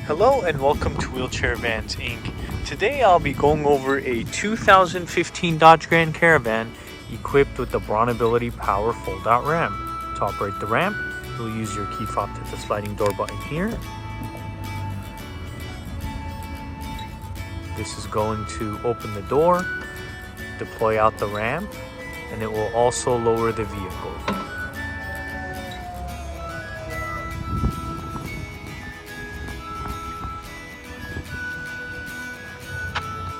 Hello and welcome to Wheelchair Vans Inc. Today I'll be going over a 2015 Dodge Grand Caravan equipped with the BraunAbility Power Fold-Out Ramp. To operate the ramp, you'll use your key fob to hit the sliding door button here. This is going to open the door, deploy out the ramp, and it will also lower the vehicle.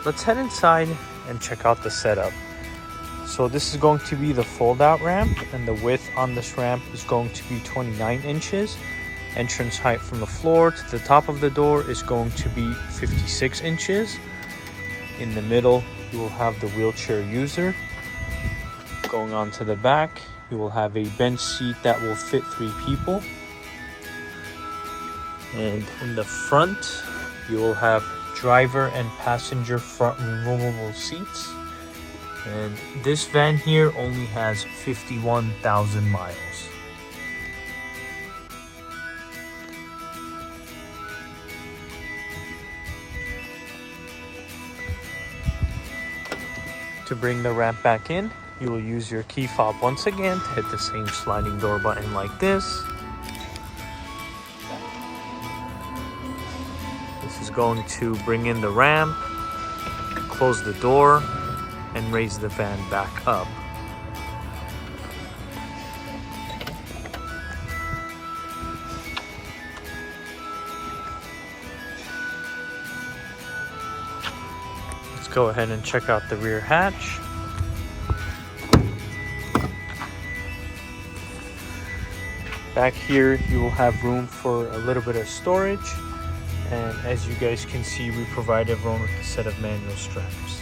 Let's head inside and check out the setup. So this is going to be the fold-out ramp, and the width on this ramp is going to be 29 inches. Entrance height from the floor to the top of the door is going to be 56 inches. In the middle, you will have the wheelchair user. Going on to the back, you will have a bench seat that will fit 3 people. And in the front, you will have driver and passenger front removable seats. And this van here only has 51,000 miles. To bring the ramp back in, you will use your key fob once again to hit the same sliding door button like this. This is going to bring in the ramp, close the door, and raise the van back up. Let's go ahead and check out the rear hatch. Back here, you will have room for a little bit of storage. And as you guys can see, we provide everyone with a set of manual straps.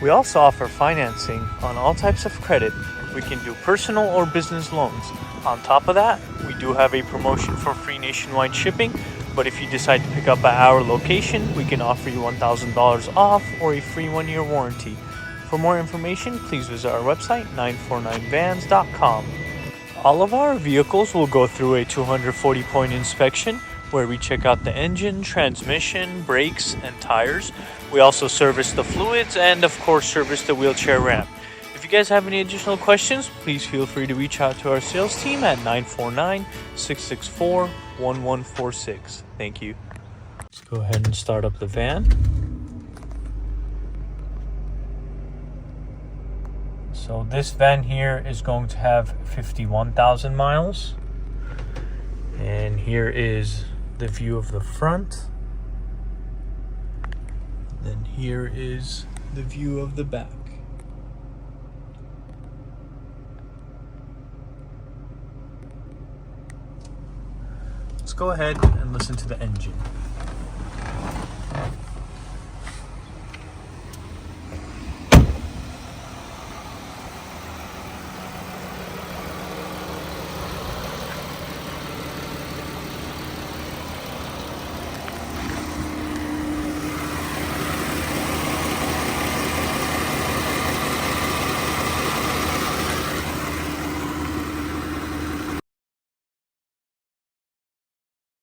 We also offer financing on all types of credit. We can do personal or business loans. On top of that, we do have a promotion for free nationwide shipping, but if you decide to pick up at our location, we can offer you $1,000 off or a free 1-year warranty. For more information, please visit our website, 949vans.com. All of our vehicles will go through a 240-point inspection where we check out the engine, transmission, brakes, and tires. We also service the fluids and, of course, service the wheelchair ramp. If you guys have any additional questions, please feel free to reach out to our sales team at 949-664-1146. Thank you. Let's go ahead and start up the van. So this van here is going to have 51,000 miles. And here is the view of the front. Then here is the view of the back. Let's go ahead and listen to the engine.